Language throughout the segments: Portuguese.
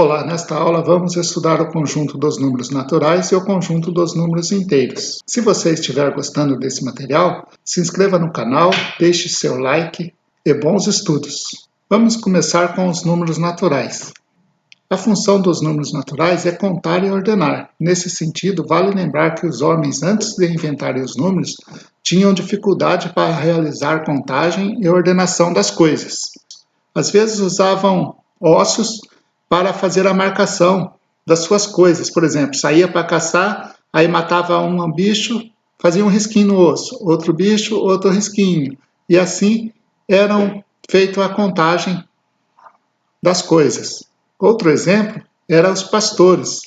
Olá, nesta aula vamos estudar o conjunto dos números naturais e o conjunto dos números inteiros. Se você estiver gostando desse material, se inscreva no canal, deixe seu like e bons estudos. Vamos começar com os números naturais. A função dos números naturais é contar e ordenar. Nesse sentido, vale lembrar que os homens, antes de inventarem os números, tinham dificuldade para realizar contagem e ordenação das coisas. Às vezes usavam ossos para fazer a marcação das suas coisas. Por exemplo, saía para caçar, aí matava um bicho, fazia um risquinho no osso, outro bicho, outro risquinho. E assim eram feita a contagem das coisas. Outro exemplo eram os pastores,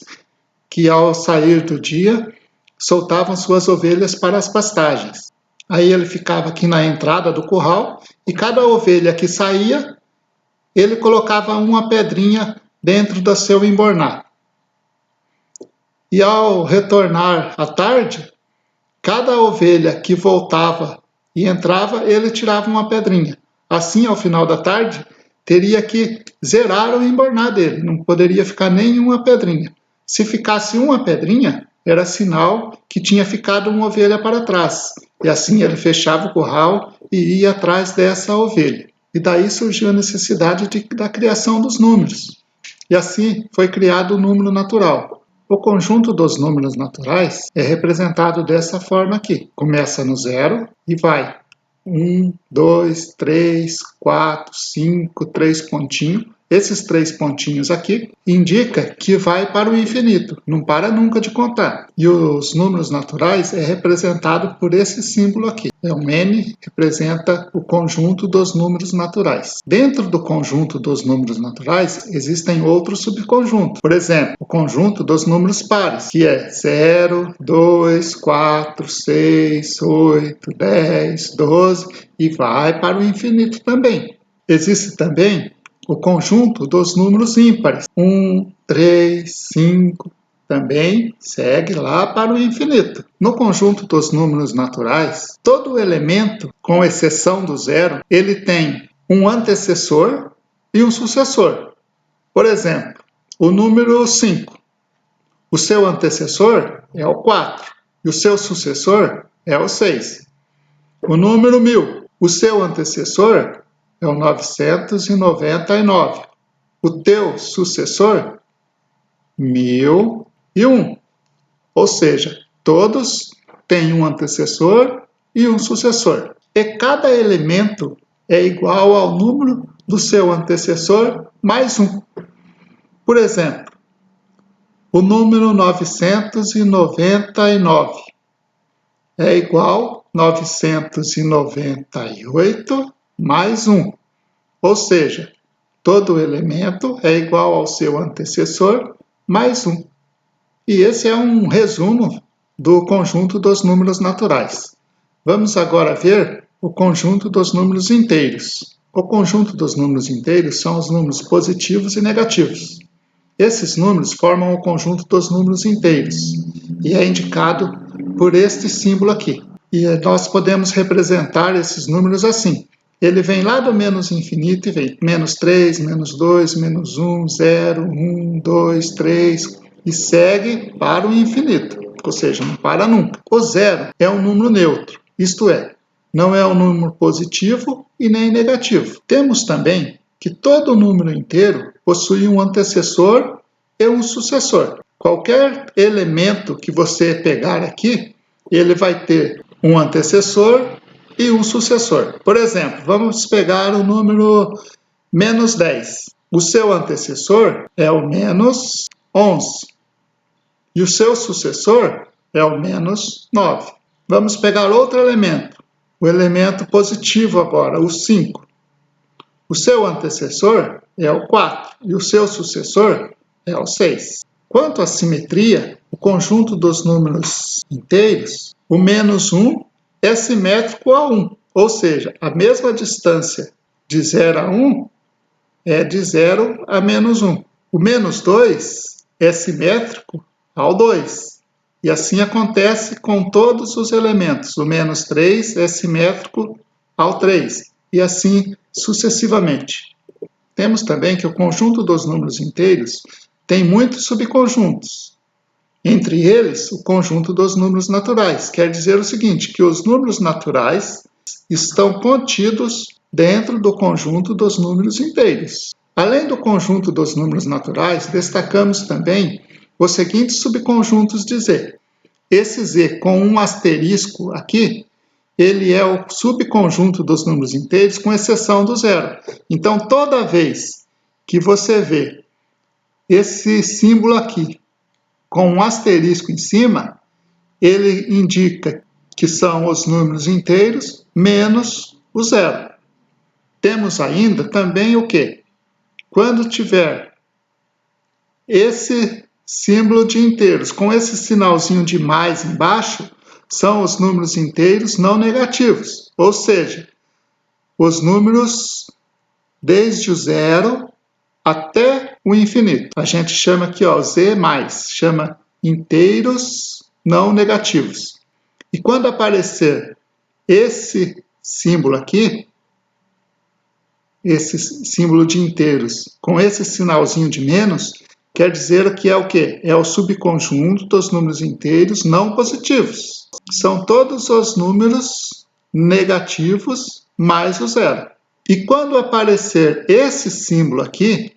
que ao sair do dia, soltavam suas ovelhas para as pastagens. Aí ele ficava aqui na entrada do curral, e cada ovelha que saía, ele colocava uma pedrinha dentro do seu embornar. E ao retornar à tarde, cada ovelha que voltava e entrava, ele tirava uma pedrinha. Assim, ao final da tarde, teria que zerar o embornar dele, não poderia ficar nenhuma pedrinha. Se ficasse uma pedrinha, era sinal que tinha ficado uma ovelha para trás. E assim ele fechava o curral e ia atrás dessa ovelha. E daí surgiu a necessidade da criação dos números. E assim foi criado o número natural. O conjunto dos números naturais é representado dessa forma aqui. Começa no zero e vai 1, 2, 3, 4, 5, 3 pontinhos. Esses 3 pontinhos aqui indica que vai para o infinito, não para nunca de contar. E os números naturais é representado por esse símbolo aqui. Um N representa o conjunto dos números naturais. Dentro do conjunto dos números naturais existem outros subconjuntos. Por exemplo, o conjunto dos números pares, que é 0, 2, 4, 6, 8, 10, 12 e vai para o infinito também. Existe também o conjunto dos números ímpares, 1, 3, 5, também segue lá para o infinito. No conjunto dos números naturais, todo elemento, com exceção do zero, ele tem um antecessor e um sucessor. Por exemplo, o número 5. O seu antecessor é o 4 e o seu sucessor é o 6. O número 1000. O seu antecessor é o 999. O teu sucessor, 1001. Ou seja, todos têm um antecessor e um sucessor. E cada elemento é igual ao número do seu antecessor mais 1. Por exemplo, o número 999 é igual a 998 mais 1. Ou seja, todo elemento é igual ao seu antecessor mais 1. E esse é um resumo do conjunto dos números naturais. Vamos agora ver o conjunto dos números inteiros. O conjunto dos números inteiros são os números positivos e negativos. Esses números formam o conjunto dos números inteiros e é indicado por este símbolo aqui. E nós podemos representar esses números assim. Ele vem lá do menos infinito e vem menos 3, menos 2, menos 1, 0, 1, 2, 3 e segue para o infinito, ou seja, não para nunca. O zero é um número neutro, isto é, não é um número positivo e nem negativo. Temos também que todo número inteiro possui um antecessor e um sucessor. Qualquer elemento que você pegar aqui, ele vai ter um antecessor e um sucessor. Por exemplo, vamos pegar o número menos 10. O seu antecessor é o menos 11. E o seu sucessor é o menos 9. Vamos pegar outro elemento. O elemento positivo agora, o 5. O seu antecessor é o 4. E o seu sucessor é o 6. Quanto à simetria, o conjunto dos números inteiros, o menos 1 é simétrico a 1, ou seja, a mesma distância de 0 a 1 é de 0 a menos 1. O menos 2 é simétrico ao 2, e assim acontece com todos os elementos. O menos 3 é simétrico ao 3, e assim sucessivamente. temos também que o conjunto dos números inteiros tem muitos subconjuntos. Entre eles, o conjunto dos números naturais. Quer dizer o seguinte, que os números naturais estão contidos dentro do conjunto dos números inteiros. Além do conjunto dos números naturais, destacamos também os seguintes subconjuntos de Z. Esse Z com um asterisco aqui, ele é o subconjunto dos números inteiros, com exceção do zero. Então, toda vez que você vê esse símbolo aqui, com um asterisco em cima, ele indica que são os números inteiros menos o zero. Temos ainda também o quê? Quando tiver esse símbolo de inteiros com esse sinalzinho de mais embaixo, são os números inteiros não negativos, ou seja, os números desde o zero até o infinito. A gente chama aqui, ó, Z+, chama inteiros não negativos. E quando aparecer esse símbolo aqui, esse símbolo de inteiros com esse sinalzinho de menos, quer dizer que é o quê? É o subconjunto dos números inteiros não positivos. São todos os números negativos mais o zero. E quando aparecer esse símbolo aqui,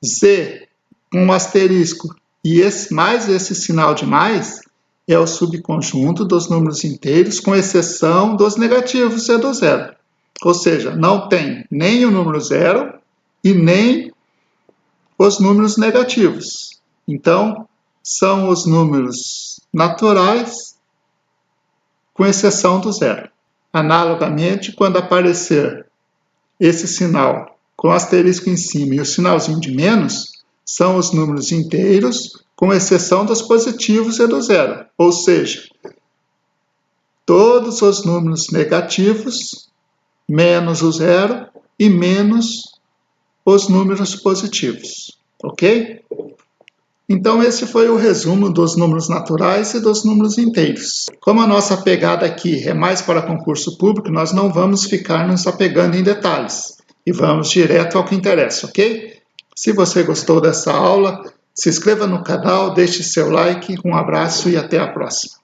Z com um asterisco e mais esse sinal de mais, é o subconjunto dos números inteiros, com exceção dos negativos e do zero. Ou seja, não tem nem o número zero e nem os números negativos. Então, são os números naturais, com exceção do zero. Analogamente, quando aparecer esse sinal com asterisco em cima e o sinalzinho de menos, são os números inteiros, com exceção dos positivos e do zero. Ou seja, todos os números negativos, menos o zero e menos os números positivos. Ok? Então, esse foi o resumo dos números naturais e dos números inteiros. Como a nossa pegada aqui é mais para concurso público, nós não vamos ficar nos apegando em detalhes e vamos direto ao que interessa, ok? Se você gostou dessa aula, se inscreva no canal, deixe seu like, um abraço e até a próxima.